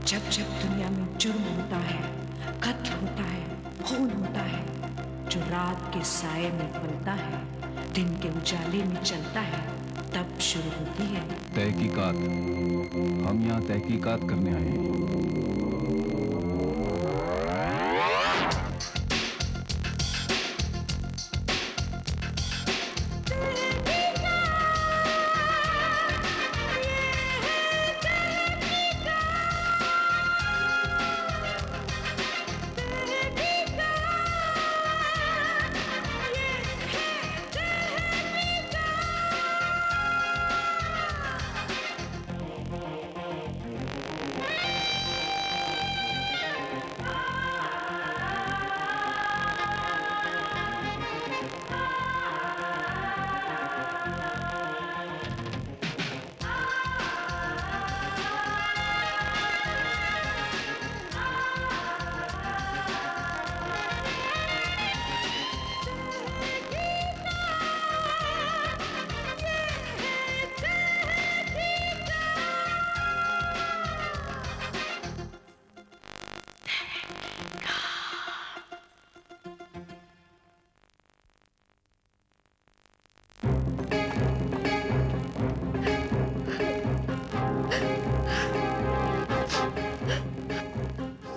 जब जब दुनिया में जुर्म होता है, कत्ल होता है, खून होता है, जो रात के साये में पलता है, दिन के उजाले में चलता है, तब शुरू होती है तहकीकात। हम यहाँ तहकीकात करने आए हैं।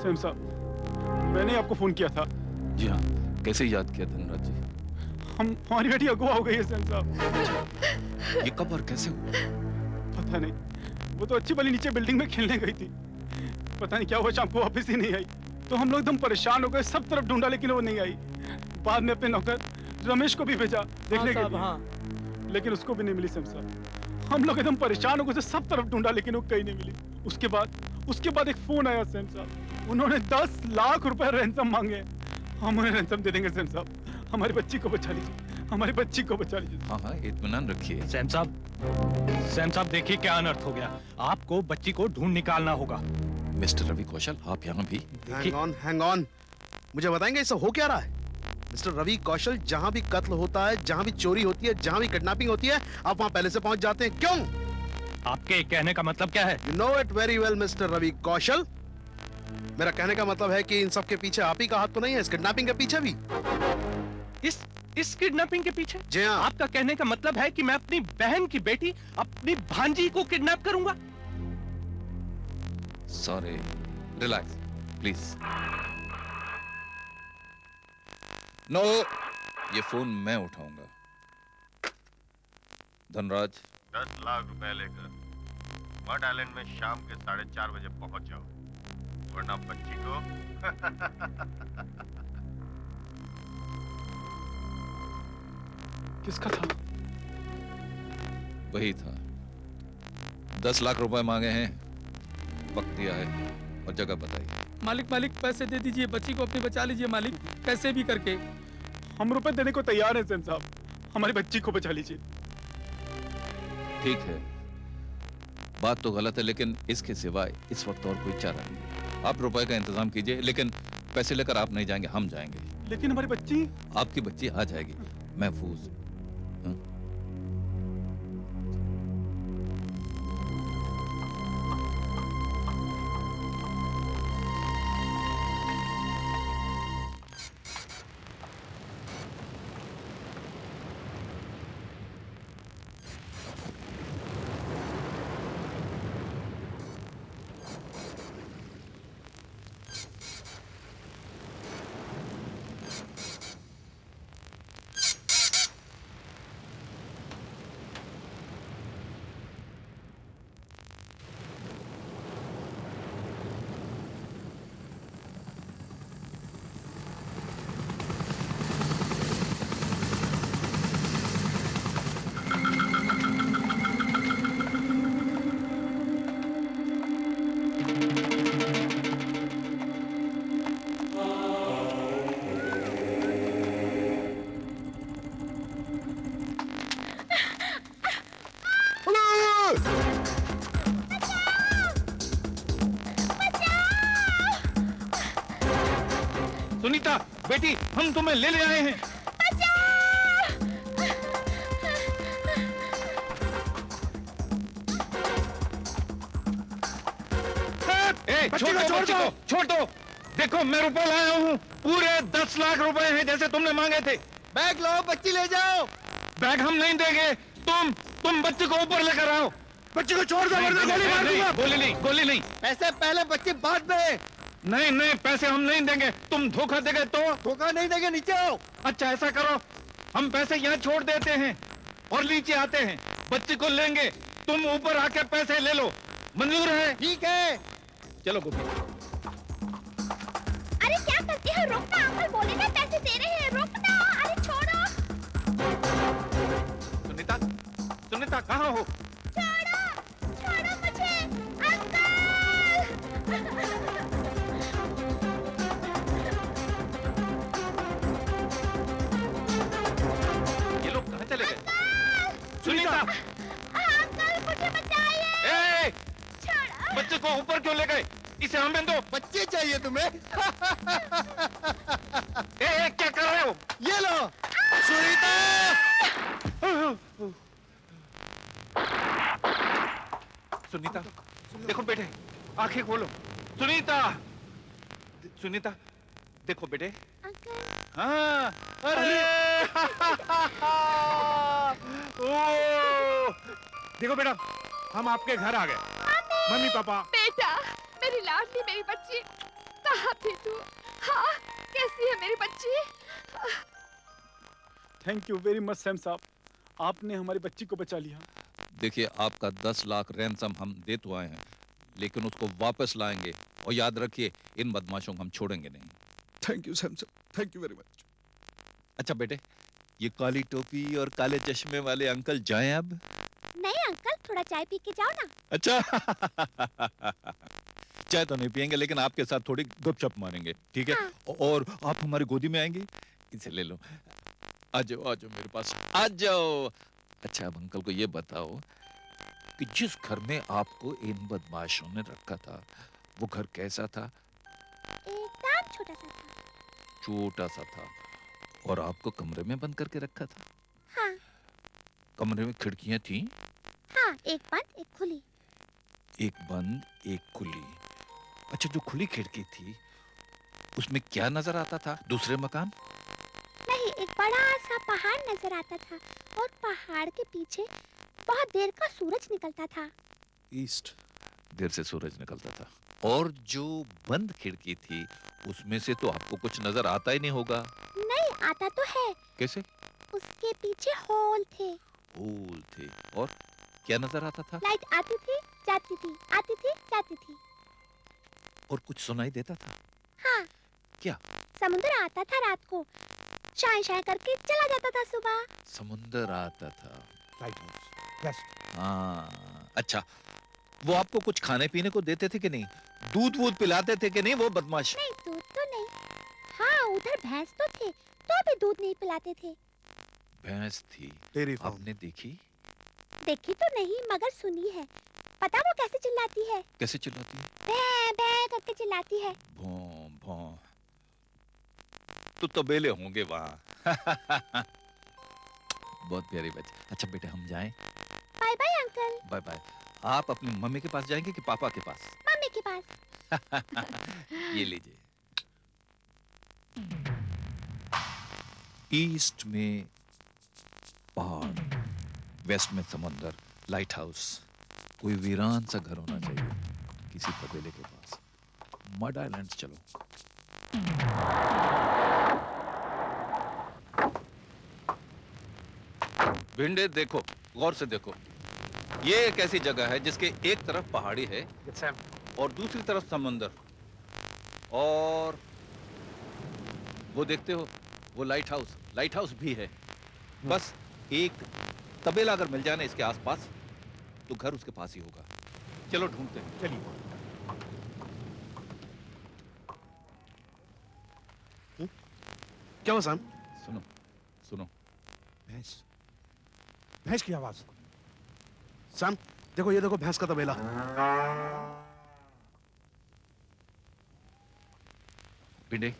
सैम साहब, मैंने आपको फोन किया था। जी हाँ, कैसे याद किया धनराज जी? हमारी बेटी अगवा हो गई है सैम साहब। ये कब और कैसे हुआ? पता नहीं, वो तो अच्छी वाली नीचे बिल्डिंग में खेलने गई थी। पता नहीं क्या हुआ, शाम को वापस ही नहीं आई। तो हम लोग एकदम परेशान हो गए, सब तरफ ढूंढा लेकिन वो नहीं आई। बाद में अपने नौकर रमेश को भी भेजा देखने के लिए, लेकिन उसको भी नहीं मिली सैम साहब। हम लोग एकदम परेशान हो गए, सब तरफ ढूंढा लेकिन वो कहीं नहीं मिली। उसके बाद एक फोन आया सैम साहब, उन्होंने 10 लाख रुपए रैंसम मांगे। हम उन्हें रैंसम दे देंगे सैम साहब। हमारी बच्ची को बचा लीजिए, हमारी बच्ची को बचा लीजिए। हाँ हाँ, इत्मीनान रखिए। सैम साहब देखिए क्या अनर्थ हो गया। आपको बच्ची को ढूंढ निकालना होगा। मिस्टर रवि कौशल, आप यहाँ भी? हैंग ऑन, मुझे बताएंगे इससे हो क्या रहा है? मिस्टर रवि कौशल, जहाँ भी कत्ल होता है, जहाँ भी चोरी होती है, जहाँ भी किडनैपिंग होती है, आप वहाँ पहले से पहुंच जाते हैं, क्यों? आपके कहने का मतलब क्या है? You know it very well, mister Ravi Kaushal. मेरा कहने का मतलब है कि इन सब के पीछे आप ही का हाथ तो नहीं है, इस किडनैपिंग के पीछे भी। इस किडनैपिंग के पीछे? जी हाँ। आपका कहने का मतलब है कि मैं अपनी बहन की बेटी, अपनी भांजी को किडनैप करूंगा? Sorry, relax please. नो, ये फोन मैं उठाऊंगा। धनराज, 10 लाख रुपए लेकर मड आइलैंड में शाम के 4:30 बजे पहुंच जाओ, वरना बच्ची को किसका था? वही था। 10 लाख रुपए मांगे हैं, वक्त दिया है और जगह बताइए। मालिक पैसे दे दीजिए, बच्ची को अपनी बचा लीजिए मालिक, कैसे भी करके। हम रुपए देने को तैयार हैं सैम साहब, हमारी बच्ची को बचा लीजिए। ठीक है, बात तो गलत है, लेकिन इसके सिवाय इस वक्त और कोई चारा नहीं है। आप रुपए का इंतजाम कीजिए, लेकिन पैसे लेकर आप नहीं जाएंगे, हम जाएंगे। लेकिन हमारी बच्ची? आपकी बच्ची आ जाएगी महफूज। सुनीता बेटी, हम तुम्हें ले आए हैं। छोड़ दो बच्ची को, छोड़ दो। देखो मैं रुपए लाया हूँ, पूरे 10 लाख रुपए हैं जैसे तुमने मांगे थे। बैग लो, बच्ची ले जाओ। बैग हम नहीं देंगे, तुम बच्ची को ऊपर लेकर आओ। बच्ची को छोड़ दो वरना गोली मार दूंगा। गोली नहीं। पैसे पहले, बच्ची बाद में। नहीं पैसे हम नहीं देंगे, तुम धोखा देंगे तो। धोखा नहीं देंगे, नीचे आओ। अच्छा ऐसा करो, हम पैसे यहाँ छोड़ देते हैं और नीचे आते हैं, बच्ची को लेंगे, तुम ऊपर आके पैसे ले लो। मंजूर है? ठीक है। चलो गुड्डी। अरे क्या करती है, रोकना। अंकल बोले ना पैसे दे रहे हैं, रोकना। अरे छोड़ो। सुनीता कहाँ हो? छोड़ो मुझे अंकल। ये लोग कहाँ चले गए? सुनीता! अंकल मुझे बचाइए। छोड़ो। बच्चे को ऊपर क्यों ले गए? इसे हमें दो। बच्चे चाहिए तुम्हें? क्या कर रहे हो? ये लो सुनीता। सुनीता देखो बेटे, आंखें खोलो। सुनीता देखो बेटे। अंकल। हाँ, अरे देखो बेटा, हम आपके घर आ गए। Mummy papa. बेटा, मेरी लाडली मेरी बच्ची, कहाँ थी तू? हाँ, कैसी है मेरी बच्ची? Thank you very much Sam साहब, आपने हमारी बच्ची को बचा लिया। देखिए आपका 10 लाख रैंसम हम दे तो आए हैं, लेकिन उसको वापस लाएंगे और याद रखिए इन बदमाशों को हम छोड़ेंगे नहीं। थैंक यू सैम साहब, थैंक यू वेरी मच। अच्छा बेटे, ये काली टोपी और काले चश्मे वाले अंकल जाएं अब? नहीं अंकल, थोड़ा चाय पी के जाओ ना। अच्छा चाय तो नहीं पियेंगे, लेकिन आपके साथ थोड़ी गपशप मारेंगे, ठीक है? हाँ। और आप हमारी गोदी में आएंगे? इसे ले लो, आ जाओ मेरे पास, आ जाओ। अच्छा अब अंकल को ये बताओ कि जिस घर में आपको इन बदमाशों ने रखा था, वो घर कैसा था? एकदम छोटा सा था। छोटा सा था और आपको कमरे में बंद करके रखा था? हाँ। कमरे में खिड़कियां थी? हाँ, एक बंद एक खुली। एक बंद एक खुली। अच्छा जो खुली खिड़की थी उसमें क्या नजर आता था? दूसरे मकान? नहीं, एक बड़ा सा पहाड़ नजर आता था और पहाड़ के पीछे बहुत देर का सूरज निकलता था। ईस्ट। देर से सूरज निकलता था। और जो बंद खिड़की थी उसमें से तो आपको कुछ नजर आता ही नहीं होगा। नहीं, आता तो है। कैसे? उसके पीछे होल थे। होल थे और क्या नजर आता था? लाइट आती थी, जाती थी, आती थी, जाती थी। और कुछ सुनाई देता था? हाँ। क्या? समुद्र आता था रात को, शाय शाय करके चला जाता था सुबह। समुद्र आता था। Light house. यस। हाँ, अच्छा वो आपको कुछ खाने पीने को देते थे कि नहीं? दूध वूध पिलाते थे कि नहीं वो बदमाश? नहीं, दूध तो नहीं। हाँ, उधर भैंस तो थे, तो भी दूध नहीं पिलाते थे। भैंस थी? डेयरी आपने देखी? देखी तो नहीं, मगर सुनी है। पता वो कैसे चिल्लाती है? कैसे चिल्लाती है? भै भै करके चिल्लाती है। भौं भौं। तो तबेले होंगे वहाँ। बहुत प्यारी बच्ची। अच्छा बेटे हम जाएं? Bye bye uncle. Bye bye. आप अपनी मम्मी के पास जाएंगे कि पापा के पास? मम्मी के पास। ये लीजिए। ईस्ट में पहाड़, वेस्ट में समुंदर, लाइट हाउस, कोई वीरान सा घर होना चाहिए किसी तबेले के पास। मड आइलैंड चलो। भिंडे देखो, गौर से देखो, ये एक ऐसी जगह है जिसके एक तरफ पहाड़ी है और दूसरी तरफ समुंदर, और वो देखते हो वो लाइट हाउस भी है। बस एक तबेला अगर मिल जाए ना इसके आसपास तो घर उसके पास ही होगा। चलो ढूंढते हैं। चलिए। क्या हुआ सैम? सुनो सुनो। भैंस की आवाज। सैम देखो, ये देखो भैंस का तबेला। भिंडे,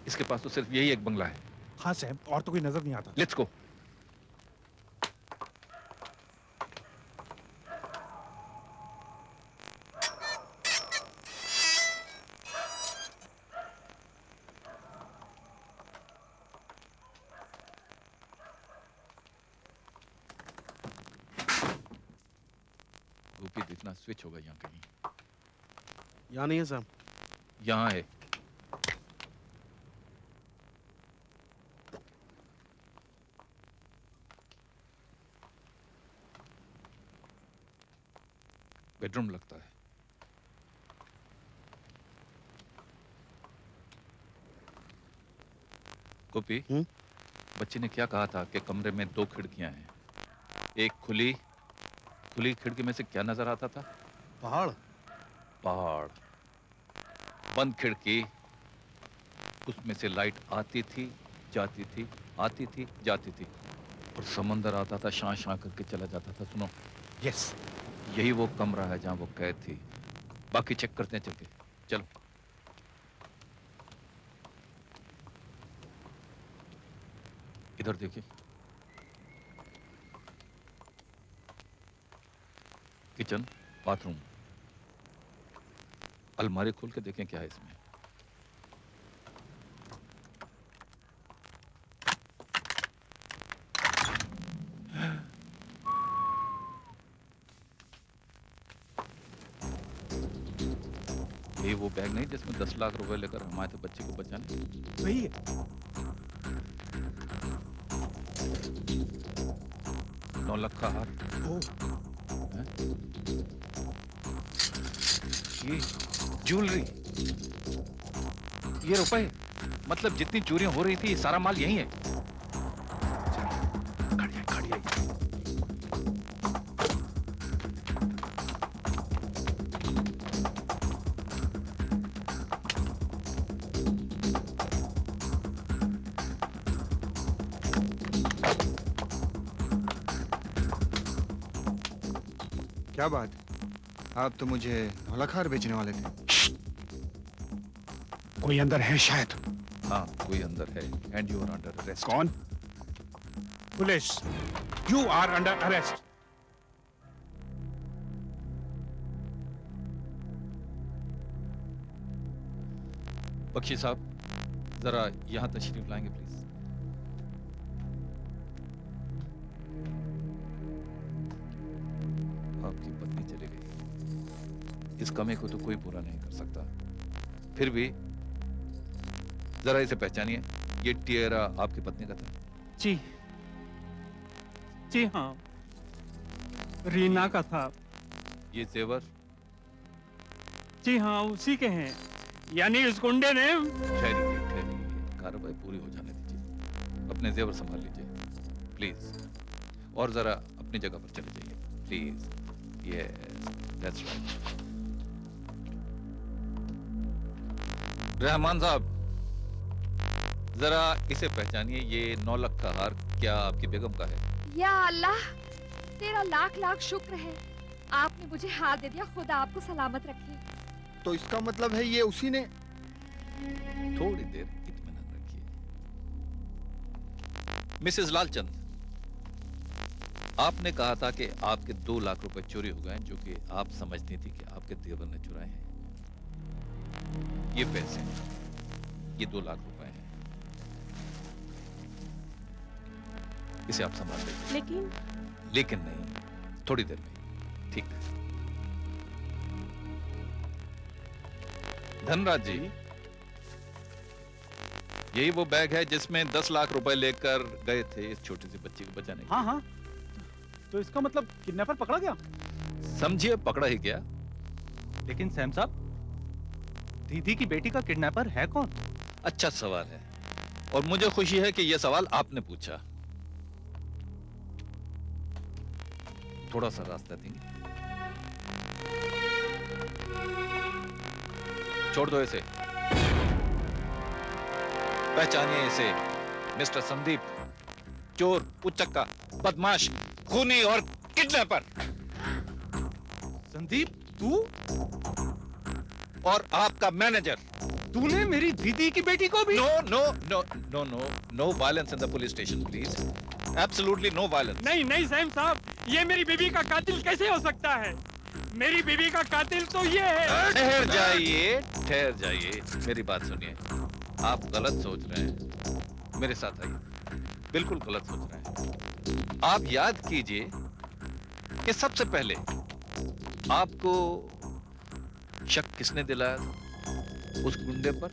इसके पास तो सिर्फ यही एक बंगला है। हाँ सैम, और तो कोई नजर नहीं आता। Let's go. गोपी देखना स्विच होगा यहाँ कहीं। यहाँ नहीं है सैम। यहाँ है। बेडरूम लगता है। गोपी, बच्ची ने क्या कहा था कि कमरे में 2 खिड़कियां हैं। एक खुली खिड़की में से क्या नजर आता था? पहाड़। पहाड़। बंद खिड़की, उसमें से लाइट आती थी, जाती थी, आती थी, जाती थी, और समंदर आता था, शां शां करके चला जाता था। सुनो, यस, यही वो कमरा है जहां वो कैद थी। बाकी चेक करते हैं, चल के चलो। इधर देखिए, किचन, बाथरूम। अलमारी खोल के देखें क्या है इसमें। ये वो बैग नहीं जिसमें 10 लाख रुपए लेकर हम आए थे बच्चे को बचाने? वही है। 9 लाख का हार। हैं? ये ज्वेलरी, ये रुपए, मतलब जितनी चोरियां हो रही थी ये सारा माल यही है। खड़ी आई। क्या बात, आप तो मुझे 9 लाख हार बेचने वाले थे। कोई अंदर है शायद। हाँ, कोई अंदर है। And you are under arrest. कौन? Police, you are under arrest. Bakshi साहब, जरा यहां तशरीफ लाएंगे प्लीज। आपकी पत्नी चली गई, इस कमी को तो कोई पूरा नहीं कर सकता। फिर भी जरा इसे पहचानिए। ये टिएरा आपकी पत्नी का था? जी जी हाँ, रीना का था। ये जेवर? जी हाँ, उसी के हैं। यानी उस गुंडे ने। ठहरिए, कार्रवाई पूरी हो जाने दीजिए। अपने जेवर संभाल लीजिए प्लीज, और जरा अपनी जगह पर चले जाइए please. Yes, that's right. Rahman साहब, जरा इसे पहचानिए। ये 9 लाख का हार क्या आपकी बेगम का है? या अल्लाह, तेरा लाख लाख शुक्र है, आपने मुझे हार दे दिया। खुदा आपको सलामत रखे। तो इसका मतलब है ये उसी ने। थोड़ी देर इत्मीनान रखिए। मिसेस लालचंद, आपने कहा था कि आपके 2 लाख रुपए चोरी हो गए, जो कि आप समझती थी कि आपके देवर ने चुराए हैं। ये पैसे, ये 2 लाख रुपए हैं, इसे आप संभाल लीजिए। लेकिन नहीं, थोड़ी देर में। ठीक। धनराज जी, यही वो बैग है जिसमें 10 लाख रुपए लेकर गए थे इस छोटी सी बच्ची को बचाने के लिए। हाँ, तो इसका मतलब किडनैपर पकड़ा गया? समझिए, पकड़ा ही गया। लेकिन सैम साहब, दीदी की बेटी का किडनैपर है कौन? अच्छा सवाल है, और मुझे खुशी है कि यह सवाल आपने पूछा। थोड़ा सा रास्ता देंगे? छोड़ दो इसे। पहचानिए इसे, मिस्टर संदीप, चोर, उच्चक्का, बदमाश, खूनी और किडनैपर। संदीप, तू? और आपका मैनेजर। तूने मेरी दीदी की बेटी को भी? No violence in the police station please. Absolutely no violence. नहीं सैम साहब, ये मेरी बीवी का कातिल कैसे हो सकता है? मेरी बीवी का कातिल तो ये है। ठहर जाइए, मेरी बात सुनिए। आप गलत सोच रहे हैं, मेरे साथ आइए। बिल्कुल गलत सोच रहे हैं। आप याद कीजिए कि सबसे पहले आपको शक किसने दिलाया था उस गुंडे पर?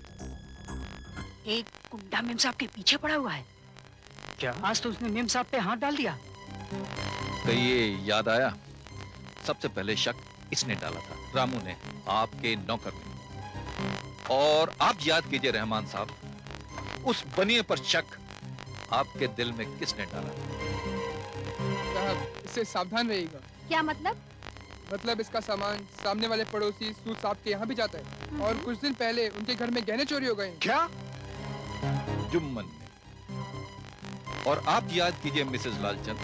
एक गुंडा मेम साहब के पीछे पड़ा हुआ है। क्या? आज तो उसने मेम साहब पे हाथ डाल दिया। तो ये याद आया, सबसे पहले शक इसने डाला था, रामू ने, आपके नौकर ने। और आप याद कीजिए रहमान साहब, उस बनिए पर शक आपके दिल में किसने डाला? साहब, इससे सावधान रहिएगा। क्या मतलब? मतलब इसका सामान सामने वाले पड़ोसी सूद साहब के यहाँ भी जाता है, और कुछ दिन पहले उनके घर में गहने चोरी हो गए। क्या? जुम्मन ने। और आप याद कीजिए मिसेस लालचंद,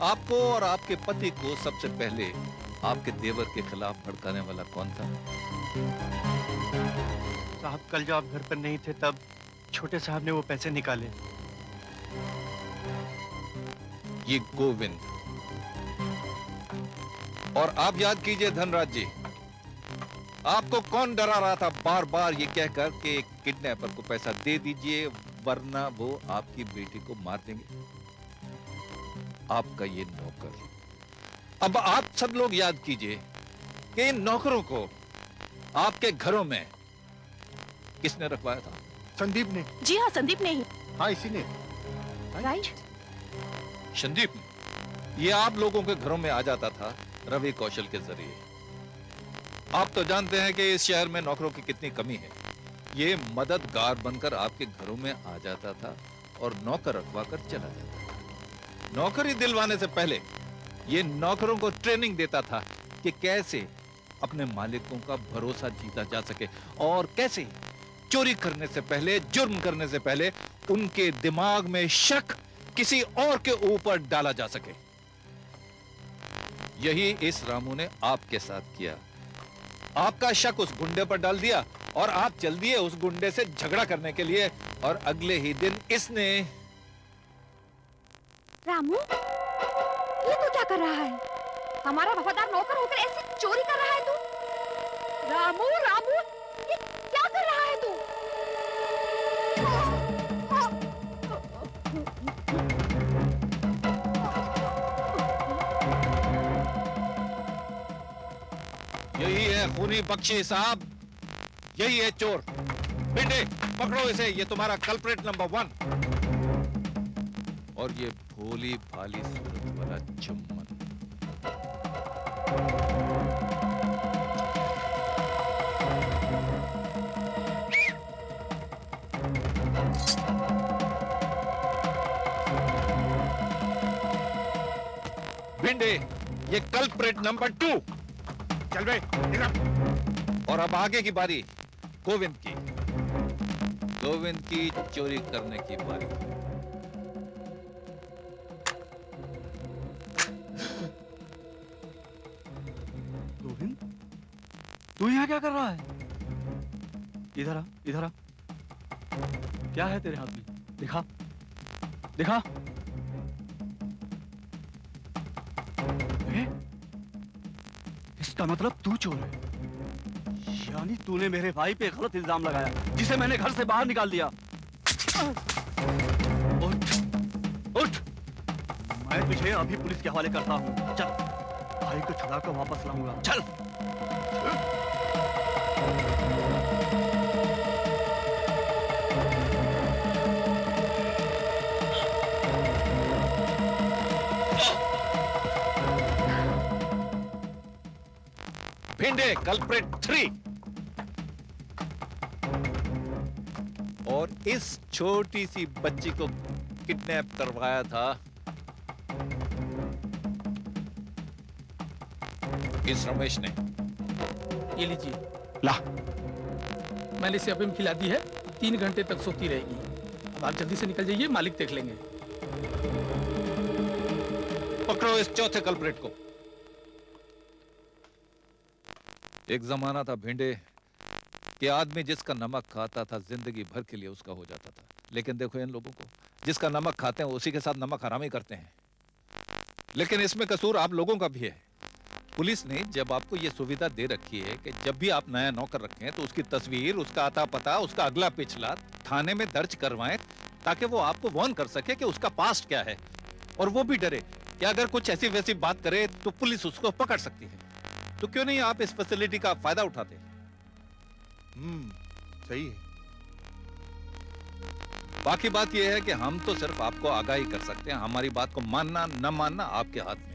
आपको और आपके पति को सबसे पहले आपके देवर के खिलाफ भड़काने वाला कौन था? साहब, कल जब आप घर पर नहीं थे तब छोटे साहब ने वो पैसे निकाले। ये गोविंद। और आप याद कीजिए धनराज जी, आपको कौन डरा रहा था बार बार ये कहकर कि किडनैपर को पैसा दे दीजिए वरना वो आपकी बेटी को मार देंगे? आपका ये नौकर। अब आप सब लोग याद कीजिए कि इन नौकरों को आपके घरों में किसने रखवाया था? संदीप ने। जी हाँ, संदीप ने ही। हाँ, इसी ने। राइट। संदीप, ये आप लोगों के घरों में आ जाता था रवि कौशल के जरिए। आप तो जानते हैं कि इस शहर में नौकरों की कितनी कमी है। ये मददगार बनकर आपके घरों में आ जाता था और नौकर रखवा कर चला जाता था। नौकरी दिलवाने से पहले ये नौकरों को ट्रेनिंग देता था कि कैसे अपने मालिकों का भरोसा जीता जा सके और कैसे चोरी करने से पहले, जुर्म करने से पहले उनके दिमाग में शक किसी और के ऊपर डाला जा सके। यही इस रामू ने आपके साथ किया। आपका शक उस गुंडे पर डाल दिया और आप चल दिए उस गुंडे से झगड़ा करने के लिए, और अगले ही दिन इसने। रामू, ये तू क्या कर रहा है? हमारा वफादार नौकर होकर ऐसी चोरी कर रहा है तू? रामू, रामू, ये क्या कर रहा है तू? यही है खूनी बख्शी साहब, यही है चोर। भिंडे, पकड़ो इसे, ये तुम्हारा कल्प्रेट नंबर 1। और ये भोली भाली सूरत वाला जुम्मन। भिंडे, ये कल्प्रेट नंबर 2। चल बे, और अब आगे की बारी गोविंद की। गोविंद की चोरी करने की बारी। गोविंद, तू यहाँ क्या कर रहा है? इधर आ, इधर आ। क्या है तेरे हाथ में? दिखा, दिखा। इसका मतलब तू चोर है। यानी तूने मेरे भाई पे गलत इल्जाम लगाया, जिसे मैंने घर से बाहर निकाल दिया। उठ, उठ। मैं तुझे अभी पुलिस के हवाले करता हूँ। चल, भाई को छुड़ा कर वापस लाऊंगा। चल। भिंडे, कल्प्रेट 3। और इस छोटी सी बच्ची को किडनैप करवाया था इस रमेश ने। ये लीजिए। ला, मैंने इसे अफीम खिला दी है, 3 घंटे तक सोती रहेगी। अब आप जल्दी से निकल जाइए, मालिक देख लेंगे। पकड़ो इस चौथे कल्प्रेट को। एक जमाना था भिंडे कि आदमी जिसका नमक खाता था जिंदगी भर के लिए उसका हो जाता था। लेकिन देखो इन लोगों को, जिसका नमक खाते हैं उसी के साथ नमक हरामी करते हैं। लेकिन इसमें कसूर आप लोगों का भी है। पुलिस ने जब आपको ये सुविधा दे रखी है कि जब भी आप नया नौकर रखें तो उसकी तस्वीर, उसका आता पता, उसका अगला पिछला थाने में दर्ज करवाएं, ताकि वो आपको वार्न कर सके कि उसका पास्ट क्या है, और वो भी डरे कि अगर कुछ ऐसी वैसी बात करे तो पुलिस उसको पकड़ सकती है। तो क्यों नहीं आप इस फैसिलिटी का फायदा उठाते? सही है। बाकी बात यह है कि हम तो सिर्फ आपको आगाही कर सकते हैं, हमारी बात को मानना न मानना आपके हाथ में।